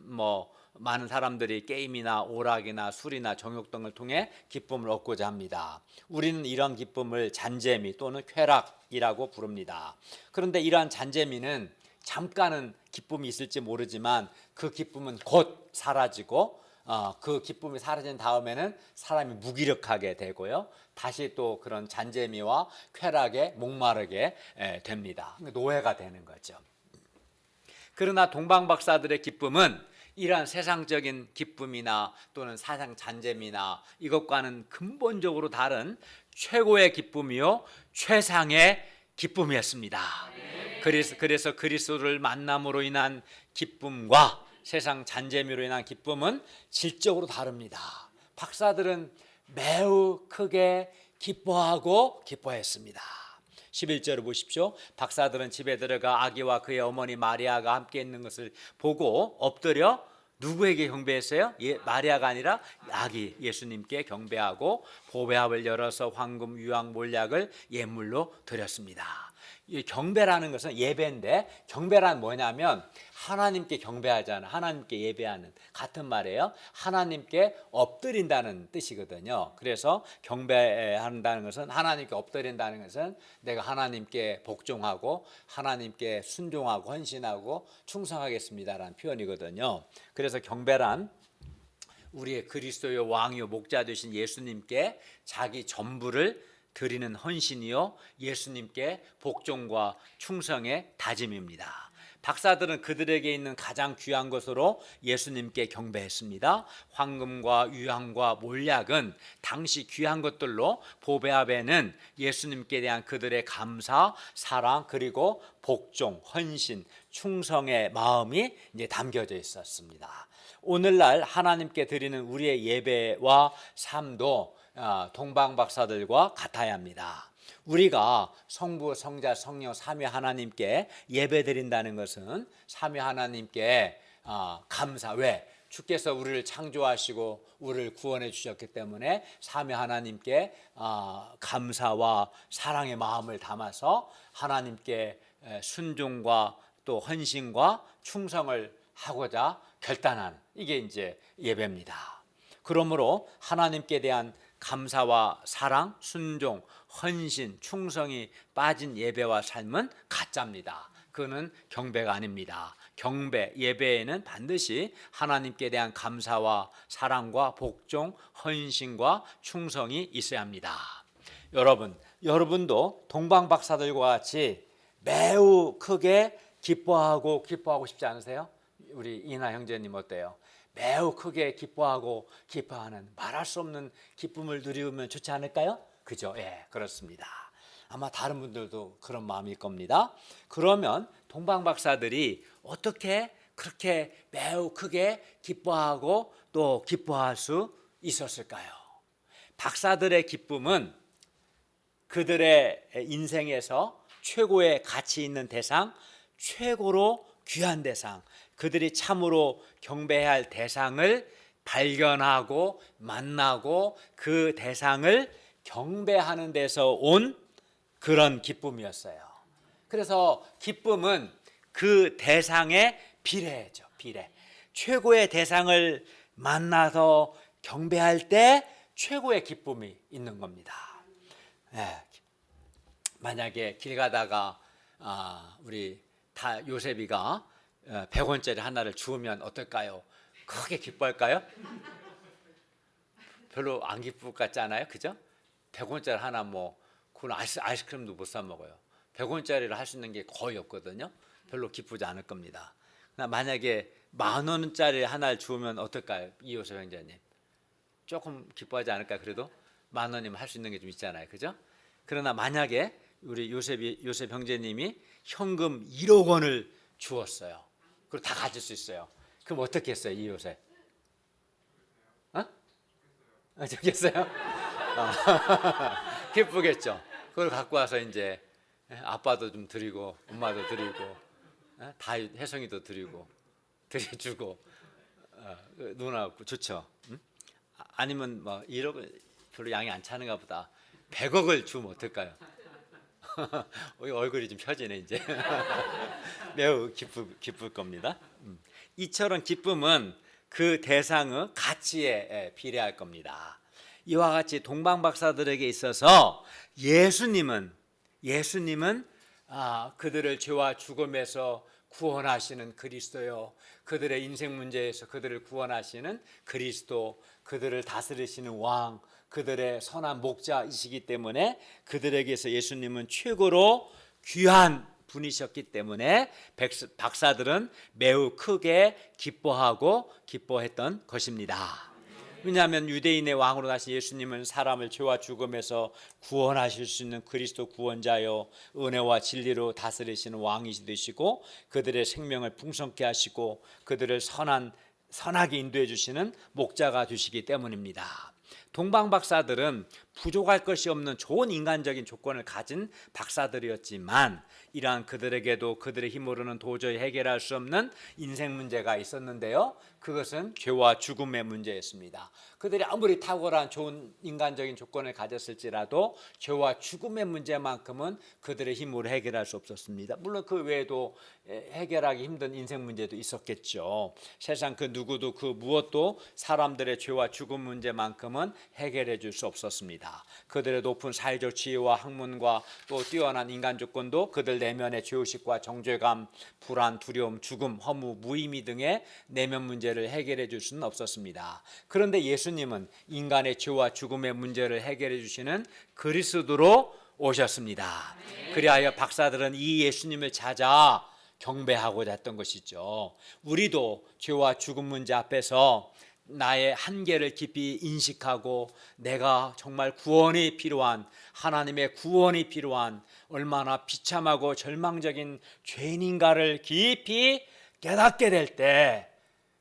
많은 사람들이 게임이나 오락이나 술이나 정욕 등을 통해 기쁨을 얻고자 합니다. 우리는 이런 기쁨을 잔재미 또는 쾌락이라고 부릅니다. 그런데 이러한 잔재미는 잠깐은 기쁨이 있을지 모르지만 그 기쁨은 곧 사라지고 그 기쁨이 사라진 다음에는 사람이 무기력하게 되고요. 다시 또 그런 잔재미와 쾌락에 목마르게 됩니다. 노예가 되는 거죠. 그러나 동방박사들의 기쁨은 이러한 세상적인 기쁨이나 또는 사상 잔재미나 이것과는 근본적으로 다른 최고의 기쁨이요 최상의 기쁨이었습니다. 그래서 그리스도를 만남으로 인한 기쁨과 세상 잔재미로 인한 기쁨은 질적으로 다릅니다. 박사들은 매우 크게 기뻐하고 기뻐했습니다. 11절을 보십시오. 박사들은 집에 들어가 아기와 그의 어머니 마리아가 함께 있는 것을 보고 엎드려 누구에게 경배했어요? 마리아가 아니라 아기 예수님께 경배하고 보배합을 열어서 황금, 유황, 몰약을 예물로 드렸습니다. 이 경배라는 것은 예배인데, 경배란 뭐냐면 하나님께 경배하잖아요. 하나님께 예배하는 같은 말이에요. 하나님께 엎드린다는 뜻이거든요. 그래서 경배한다는 것은, 하나님께 엎드린다는 것은 내가 하나님께 복종하고 하나님께 순종하고 헌신하고 충성하겠습니다라는 표현이거든요. 그래서 경배란 우리의 그리스도의 왕이요 목자 되신 예수님께 자기 전부를 드리는 헌신이요 예수님께 복종과 충성의 다짐입니다. 박사들은 그들에게 있는 가장 귀한 것으로 예수님께 경배했습니다. 황금과 유황과 몰약은 당시 귀한 것들로 보배합에는 예수님께 대한 그들의 감사, 사랑, 그리고 복종, 헌신, 충성의 마음이 이제 담겨져 있었습니다. 오늘날 하나님께 드리는 우리의 예배와 삶도 동방박사들과 같아야 합니다. 우리가 성부, 성자, 성령 삼위 하나님께 예배드린다는 것은 삼위 하나님께 감사. 왜? 주께서 우리를 창조하시고 우리를 구원해 주셨기 때문에 삼위 하나님께 감사와 사랑의 마음을 담아서 하나님께 순종과 또 헌신과 충성을 하고자 결단한, 이게 이제 예배입니다. 그러므로 하나님께 대한 감사와 사랑, 순종, 헌신, 충성이 빠진 예배와 삶은 가짜입니다. 그거는 경배가 아닙니다. 경배, 예배에는 반드시 하나님께 대한 감사와 사랑과 복종, 헌신과 충성이 있어야 합니다. 여러분도 동방박사들과 같이 매우 크게 기뻐하고 싶지 않으세요? 우리 이나 형제님 어때요? 매우 크게 기뻐하는 말할 수 없는 기쁨을 누리면 좋지 않을까요? 그죠? 예, 그렇습니다. 아마 다른 분들도 그런 마음일 겁니다. 그러면 동방박사들이 어떻게 그렇게 매우 크게 기뻐하고 또 기뻐할 수 있었을까요? 박사들의 기쁨은 그들의 인생에서 최고의 가치 있는 대상, 최고로 귀한 대상, 그들이 참으로 경배해야 할 대상을 발견하고 만나고 그 대상을 경배하는 데서 온 그런 기쁨이었어요. 그래서 기쁨은 그 대상에 비례죠. 비례. 최고의 대상을 만나서 경배할 때 최고의 기쁨이 있는 겁니다. 만약에 길 가다가 우리 다 요셉이가 100원짜리 하나를 주우면 어떨까요? 크게 기뻐할까요? 별로 안 기쁠 것 같지 않아요? 그죠? 100원짜리 하나 그건 아이스크림도 못 사 먹어요. 100원짜리를 할 수 있는 게 거의 없거든요. 별로 기쁘지 않을 겁니다. 만약에 10,000원짜리 하나를 주우면 어떨까요? 이호섭 형제님. 조금 기뻐하지 않을까요? 그래도 10,000원이면 할 수 있는 게 좀 있잖아요. 그죠? 그러나 만약에 우리 요셉 형제님이 현금 1억 원을 주었어요. 그리고 다 가질 수 있어요. 그럼 어떻게 했어요, 이 요새? 좋겠어요? 기쁘겠죠. 그걸 갖고 와서 이제 아빠도 좀 드리고, 엄마도 드리고, 다 혜성이도 드리고, 드려주고, 누나 좋죠. 응? 아니면 1억 별로 양이 안 차는가 보다. 100억을 주면 어떨까요? 얼굴이 좀 펴지네 이제. 매우 기쁠 겁니다. 이처럼 기쁨은 그 대상의 가치에 비례할 겁니다. 이와 같이 동방박사들에게 있어서 예수님은 그들을 죄와 죽음에서 구원하시는 그리스도요. 그들의 인생 문제에서 그들을 구원하시는 그리스도, 그들을 다스리시는 왕, 그들의 선한 목자이시기 때문에 그들에게서 예수님은 최고로 귀한 분이셨기 때문에 박사들은 매우 크게 기뻐했던 것입니다. 왜냐하면 유대인의 왕으로 나신 예수님은 사람을 죄와 죽음에서 구원하실 수 있는 그리스도 구원자요, 은혜와 진리로 다스리시는 왕이 되시고 그들의 생명을 풍성케 하시고 그들을 선하게 인도해 주시는 목자가 되시기 때문입니다. 동방 박사들은 부족할 것이 없는 좋은 인간적인 조건을 가진 박사들이었지만 이러한 그들에게도 그들의 힘으로는 도저히 해결할 수 없는 인생 문제가 있었는데요. 그것은 죄와 죽음의 문제였습니다. 그들이 아무리 탁월한 좋은 인간적인 조건을 가졌을지라도 죄와 죽음의 문제만큼은 그들의 힘으로 해결할 수 없었습니다. 물론 그 외에도 해결하기 힘든 인생 문제도 있었겠죠. 세상 그 누구도 그 무엇도 사람들의 죄와 죽음 문제만큼은 해결해 줄 수 없었습니다. 그들의 높은 사회적 지위와 학문과 또 뛰어난 인간 조건도 그들 내면의 죄의식과 정죄감, 불안, 두려움, 죽음, 허무, 무의미 등의 내면 문제를 해결해 줄 수는 없었습니다. 그런데 예수님은 인간의 죄와 죽음의 문제를 해결해 주시는 그리스도로 오셨습니다. 그리하여 박사들은 이 예수님을 찾아 경배하고자 했던 것이죠. 우리도 죄와 죽음 문제 앞에서 나의 한계를 깊이 인식하고 내가 정말 구원이 필요한, 하나님의 구원이 필요한 얼마나 비참하고 절망적인 죄인인가를 깊이 깨닫게 될 때,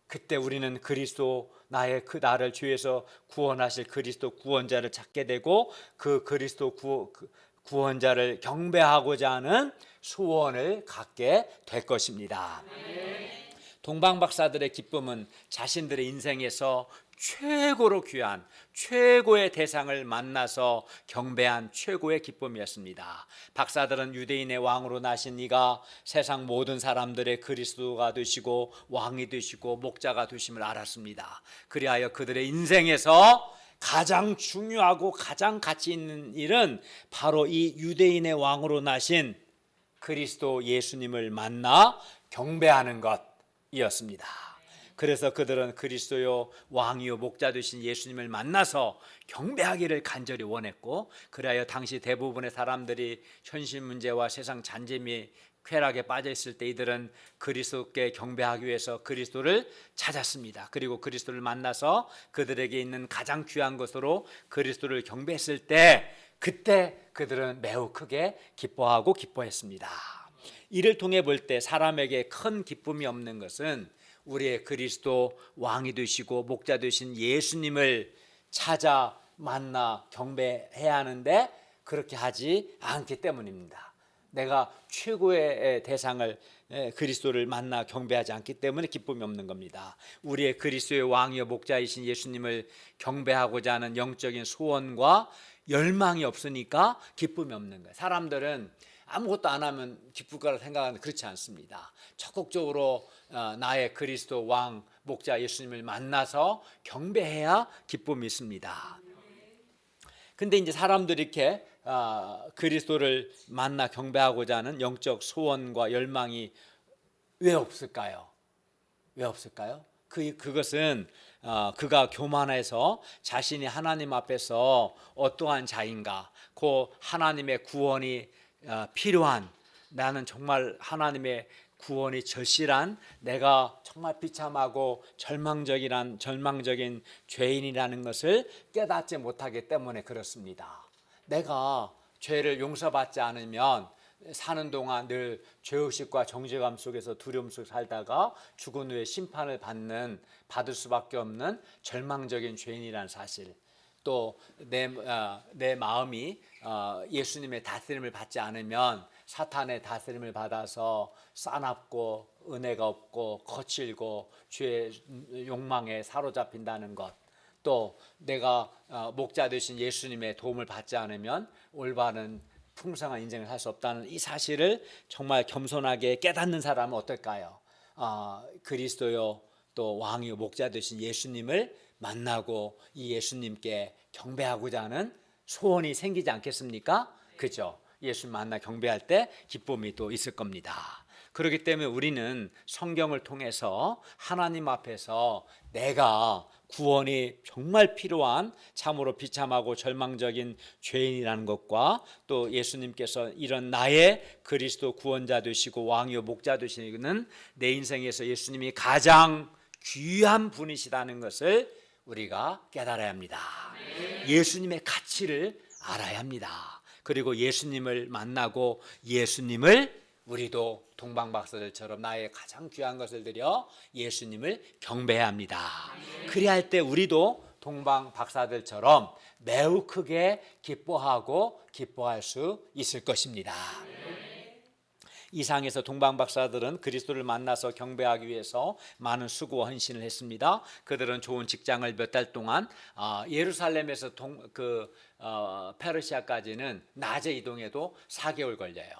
그때 우리는 그리스도, 나를 죄에서 구원하실 그리스도 구원자를 찾게 되고 그 그리스도 구원자를 경배하고자 하는 소원을 갖게 될 것입니다. 동방 박사들의 기쁨은 자신들의 인생에서 최고로 귀한 최고의 대상을 만나서 경배한 최고의 기쁨이었습니다. 박사들은 유대인의 왕으로 나신 이가 세상 모든 사람들의 그리스도가 되시고 왕이 되시고 목자가 되심을 알았습니다. 그리하여 그들의 인생에서 가장 중요하고 가장 가치 있는 일은 바로 이 유대인의 왕으로 나신 그리스도 예수님을 만나 경배하는 것이었습니다. 그래서 그들은 그리스도요 왕이요 목자 되신 예수님을 만나서 경배하기를 간절히 원했고, 그리하여 당시 대부분의 사람들이 현실 문제와 세상 잔재미 쾌락에 빠져 있을 때 이들은 그리스도께 경배하기 위해서 그리스도를 찾았습니다. 그리고 그리스도를 만나서 그들에게 있는 가장 귀한 것으로 그리스도를 경배했을 때, 그때 그들은 매우 크게 기뻐하고 기뻐했습니다. 이를 통해 볼 때 사람에게 큰 기쁨이 없는 것은 우리의 그리스도 왕이 되시고 목자 되신 예수님을 찾아 만나 경배해야 하는데 그렇게 하지 않기 때문입니다. 내가 최고의 대상을 그리스도를 만나 경배하지 않기 때문에 기쁨이 없는 겁니다. 우리의 그리스도의 왕이요 목자이신 예수님을 경배하고자 하는 영적인 소원과 열망이 없으니까 기쁨이 없는 거예요. 사람들은 아무것도 안 하면 기쁠 거라 생각하는데 그렇지 않습니다. 적극적으로 나의 그리스도 왕 목자 예수님을 만나서 경배해야 기쁨이 있습니다. 근데 이제 사람들이 이렇게 그리스도를 만나 경배하고자 하는 영적 소원과 열망이 왜 없을까요? 왜 없을까요? 그것은 그가 교만해서 자신이 하나님 앞에서 어떠한 자인가, 그 하나님의 구원이 필요한, 나는 정말 하나님의 구원이 절실한, 내가 정말 비참하고 절망적인 죄인이라는 것을 깨닫지 못하기 때문에 그렇습니다. 내가 죄를 용서받지 않으면 사는 동안 늘 죄의식과 정죄감 속에서 두려움 속에 살다가 죽은 후에 심판을 받을 수밖에 없는 절망적인 죄인이라는 사실, 또 내 마음이 예수님의 다스림을 받지 않으면 사탄의 다스림을 받아서 싸납고 은혜가 없고 거칠고 죄의 욕망에 사로잡힌다는 것, 또 내가 목자 되신 예수님의 도움을 받지 않으면 올바른 풍성한 인생을 살 수 없다는 이 사실을 정말 겸손하게 깨닫는 사람은 어떨까요? 그리스도요 또 왕이요 목자 되신 예수님을 만나고 이 예수님께 경배하고자 하는 소원이 생기지 않겠습니까? 그죠? 예수 만나 경배할 때 기쁨이 또 있을 겁니다. 그렇기 때문에 우리는 성경을 통해서 하나님 앞에서 내가 구원이 정말 필요한 참으로 비참하고 절망적인 죄인이라는 것과 또 예수님께서 이런 나의 그리스도 구원자 되시고 왕이요 목자 되시는 내 인생에서 예수님이 가장 귀한 분이시다는 것을 우리가 깨달아야 합니다. 예수님의 가치를 알아야 합니다. 그리고 예수님을 만나고 예수님을 우리도 동방박사들처럼 나의 가장 귀한 것을 드려 예수님을 경배해야 합니다. 그래야 할 때 우리도 동방박사들처럼 매우 크게 기뻐할 수 있을 것입니다. 이 상에서 동방박사들은 그리스도를 만나서 경배하기 위해서 많은 수고와 헌신을 했습니다. 그들은 좋은 직장을 몇 달 동안 예루살렘에서 페르시아까지는 낮에 이동해도 4개월 걸려요.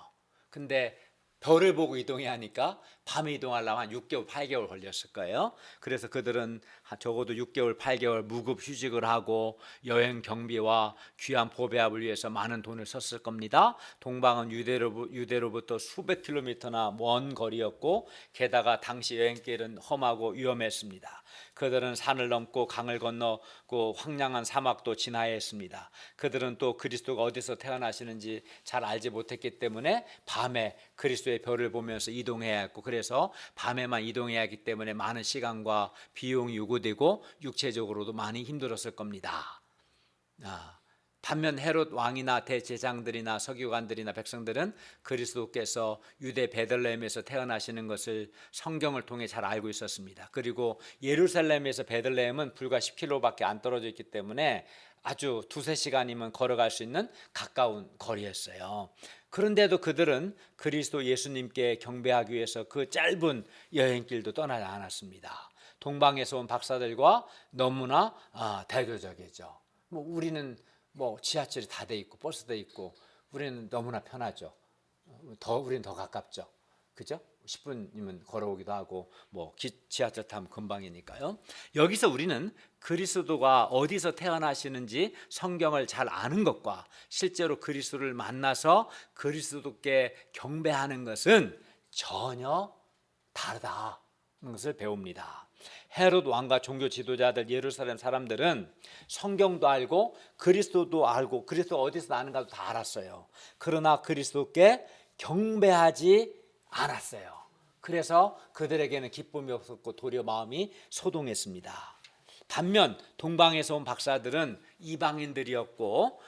근데 별을 보고 이동해야 하니까 밤에 이동하려면 한 6개월, 8개월 걸렸을 거예요. 그래서 그들은 적어도 6개월, 8개월 무급 휴직을 하고 여행 경비와 귀한 보배합을 위해서 많은 돈을 썼을 겁니다. 동방은 유대로부터 수백 킬로미터나 먼 거리였고 게다가 당시 여행길은 험하고 위험했습니다. 그들은 산을 넘고 강을 건너고 황량한 사막도 지나야 했습니다. 그들은 또 그리스도가 어디서 태어나시는지 잘 알지 못했기 때문에 밤에 그리스도의 별을 보면서 이동해야 했고, 그래서 밤에만 이동해야 하기 때문에 많은 시간과 비용이 요구되고 육체적으로도 많이 힘들었을 겁니다. 반면 헤롯 왕이나 대제장들이나 서기관들이나 백성들은 그리스도께서 유대 베들레헴에서 태어나시는 것을 성경을 통해 잘 알고 있었습니다. 그리고 예루살렘에서 베들레헴은 불과 10km밖에 안 떨어져 있기 때문에 아주 두세 시간이면 걸어갈 수 있는 가까운 거리였어요. 그런데도 그들은 그리스도 예수님께 경배하기 위해서 그 짧은 여행길도 떠나지 않았습니다. 동방에서 온 박사들과 너무나 대조적이죠. 우리는 지하철이 다 돼 있고 버스 돼 있고 우리는 너무나 편하죠. 우리는 더 가깝죠. 그죠? 10분이면 걸어오기도 하고 지하철 타면 금방이니까요. 여기서 우리는 그리스도가 어디서 태어나시는지 성경을 잘 아는 것과 실제로 그리스도를 만나서 그리스도께 경배하는 것은 전혀 다르다는 것을 배웁니다. 헤롯 왕과 종교 지도자들, 예루살렘 사람들은 성경도 알고 그리스도도 알고 그리스도가 어디서 나는가도 다 알았어요. 그러나 그리스도께 경배하지 않았어요. 그래서 그들에게는 기쁨이 없었고 도리어 마음이 소동했습니다. 반면 동방에서 온 박사들은 이방인들이었고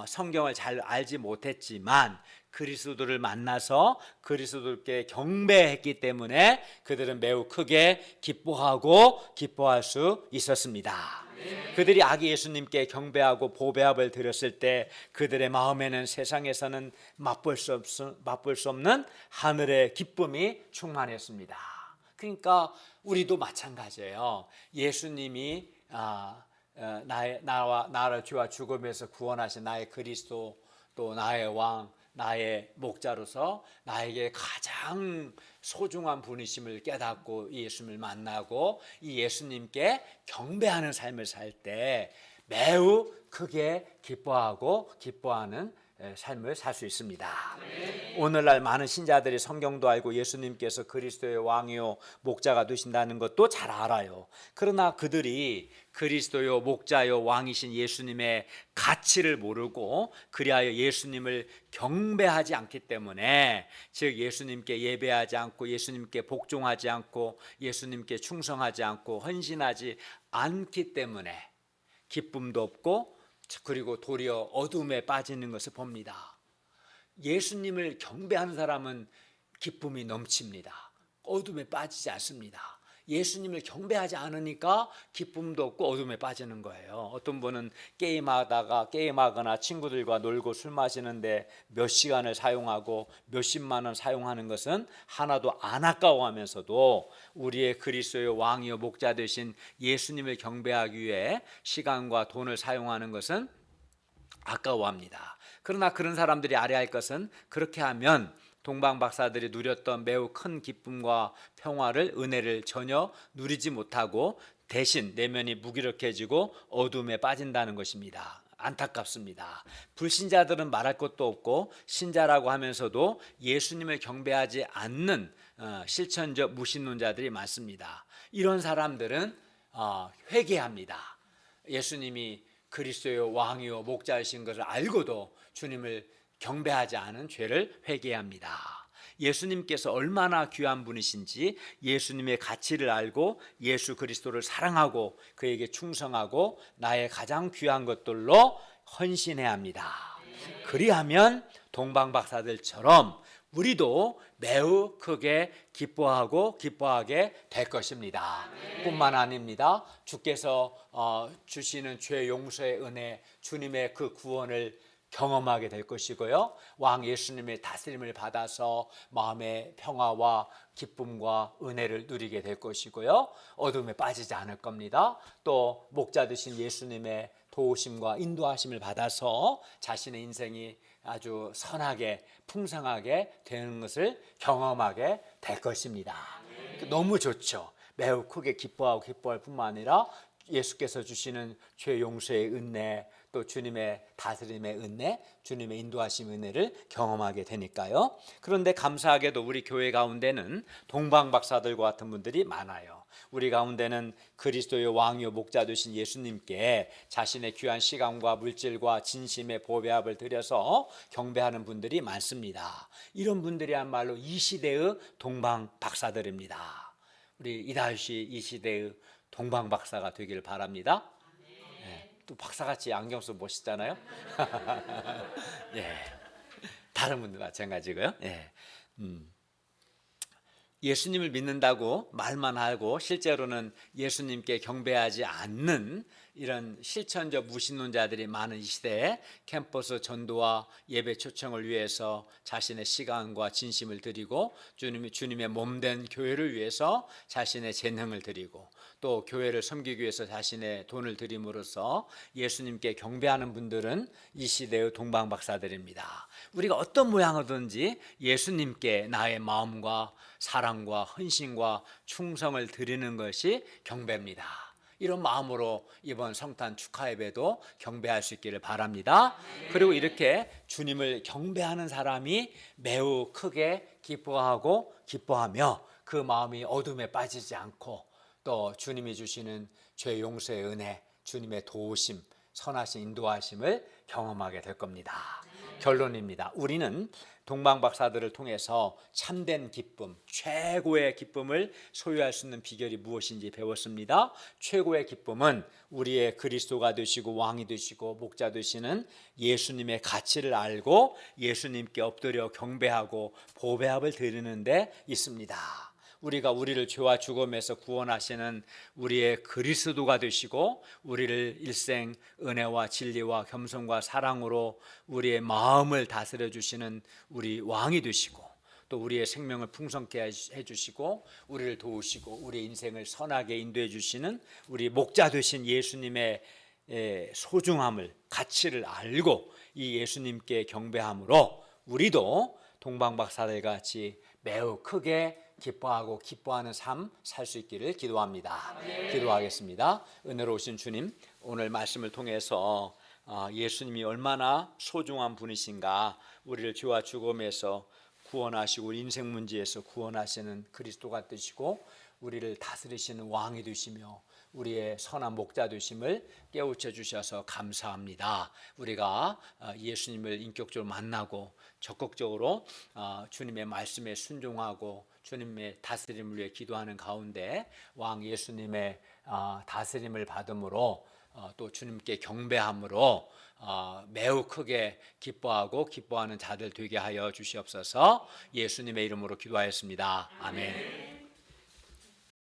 성경을 잘 알지 못했지만 그리스도를 만나서 그리스도께 경배했기 때문에 그들은 매우 크게 기뻐할 수 있었습니다. 그들이 아기 예수님께 경배하고 보배합을 드렸을 때 그들의 마음에는 세상에서는 맛볼 수 없는 하늘의 기쁨이 충만했습니다. 그러니까 우리도 마찬가지예요. 예수님이 나를 죄와 죽음에서 구원하신 나의 그리스도, 또 나의 왕, 나의 목자로서 나에게 가장 소중한 분이심을 깨닫고 예수님을 만나고 이 예수님께 경배하는 삶을 살 때 매우 크게 기뻐하는 삶을 살 수 있습니다. 오늘날 많은 신자들이 성경도 알고 예수님께서 그리스도의 왕이요 목자가 되신다는 것도 잘 알아요. 그러나 그들이 그리스도요 목자요 왕이신 예수님의 가치를 모르고 그리하여 예수님을 경배하지 않기 때문에, 즉 예수님께 예배하지 않고 예수님께 복종하지 않고 예수님께 충성하지 않고 헌신하지 않기 때문에 기쁨도 없고 그리고 도리어 어둠에 빠지는 것을 봅니다. 예수님을 경배하는 사람은 기쁨이 넘칩니다. 어둠에 빠지지 않습니다. 예수님을 경배하지 않으니까 기쁨도 없고 어둠에 빠지는 거예요. 어떤 분은 게임하거나 친구들과 놀고 술 마시는데 몇 시간을 사용하고 몇십만 원 사용하는 것은 하나도 안 아까워하면서도 우리의 그리스도의 왕이요 목자 되신 예수님을 경배하기 위해 시간과 돈을 사용하는 것은 아까워합니다. 그러나 그런 사람들이 알아야 할 것은 그렇게 하면 동방 박사들이 누렸던 매우 큰 기쁨과 평화를, 은혜를 전혀 누리지 못하고 대신 내면이 무기력해지고 어둠에 빠진다는 것입니다. 안타깝습니다. 불신자들은 말할 것도 없고 신자라고 하면서도 예수님을 경배하지 않는 실천적 무신론자들이 많습니다. 이런 사람들은 회개합니다. 예수님이 그리스도의 왕이요 목자이신 것을 알고도 주님을 경배하지 않은 죄를 회개합니다. 예수님께서 얼마나 귀한 분이신지 예수님의 가치를 알고 예수 그리스도를 사랑하고 그에게 충성하고 나의 가장 귀한 것들로 헌신해야 합니다. 그리하면 동방박사들처럼 우리도 매우 크게 기뻐하게 될 것입니다. 뿐만 아닙니다. 주께서 주시는 죄 용서의 은혜, 주님의 그 구원을 경험하게 될 것이고요. 왕 예수님의 다스림을 받아서 마음의 평화와 기쁨과 은혜를 누리게 될 것이고요. 어둠에 빠지지 않을 겁니다. 또 목자 되신 예수님의 도우심과 인도하심을 받아서 자신의 인생이 아주 선하게 풍성하게 되는 것을 경험하게 될 것입니다. 너무 좋죠. 매우 크게 기뻐할 뿐만 아니라 예수께서 주시는 죄 용서의 은혜, 또 주님의 다스림의 은혜, 주님의 인도하심 은혜를 경험하게 되니까요. 그런데 감사하게도 우리 교회 가운데는 동방박사들과 같은 분들이 많아요. 우리 가운데는 그리스도의 왕이요 목자 되신 예수님께 자신의 귀한 시간과 물질과 진심의 보배합을 들여서 경배하는 분들이 많습니다. 이런 분들이야말로 이 시대의 동방박사들입니다. 우리 이다효 씨 이 시대의 동방박사가 되기를 바랍니다. 또 박사같이 안경 쓰고 멋있잖아요. 예, 다른 분들 마찬가지고요. 예. 예수님을 믿는다고 말만 하고 실제로는 예수님께 경배하지 않는 이런 실천적 무신론자들이 많은 이 시대에 캠퍼스 전도와 예배 초청을 위해서 자신의 시간과 진심을 드리고 주님의 몸된 교회를 위해서 자신의 재능을 드리고 또 교회를 섬기기 위해서 자신의 돈을 드림으로써 예수님께 경배하는 분들은 이 시대의 동방박사들입니다. 우리가 어떤 모양이든지 예수님께 나의 마음과 사랑과 헌신과 충성을 드리는 것이 경배입니다. 이런 마음으로 이번 성탄 축하 예배도 경배할 수 있기를 바랍니다. 그리고 이렇게 주님을 경배하는 사람이 매우 크게 기뻐하며 그 마음이 어둠에 빠지지 않고 또 주님이 주시는 죄 용서의 은혜, 주님의 도우심, 선하신 인도하심을 경험하게 될 겁니다. 결론입니다. 우리는 동방박사들을 통해서 참된 기쁨, 최고의 기쁨을 소유할 수 있는 비결이 무엇인지 배웠습니다. 최고의 기쁨은 우리의 그리스도가 되시고 왕이 되시고 목자 되시는 예수님의 가치를 알고 예수님께 엎드려 경배하고 보배합을 드리는 데 있습니다. 우리가 우리를 죄와 죽음에서 구원하시는 우리의 그리스도가 되시고 우리를 일생 은혜와 진리와 겸손과 사랑으로 우리의 마음을 다스려 주시는 우리 왕이 되시고 또 우리의 생명을 풍성케 해주시고 우리를 도우시고 우리의 인생을 선하게 인도해 주시는 우리 목자 되신 예수님의 소중함을 가치를 알고 이 예수님께 경배함으로 우리도 동방박사들 같이 매우 크게 기뻐하는 삶 살 수 있기를 기도합니다. 기도하겠습니다. 은혜로우신 주님, 오늘 말씀을 통해서 예수님이 얼마나 소중한 분이신가, 우리를 죄와 죽음에서 구원하시고 우리 인생 문제에서 구원하시는 그리스도가 되시고 우리를 다스리시는 왕이 되시며 우리의 선한 목자 되심을 깨우쳐 주셔서 감사합니다. 우리가 예수님을 인격적으로 만나고 적극적으로 주님의 말씀에 순종하고 주님의 다스림을 위해 기도하는 가운데 왕 예수님의 다스림을 받음으로 또 주님께 경배함으로 매우 크게 기뻐하는 자들 되게 하여 주시옵소서. 예수님의 이름으로 기도하였습니다. 아멘.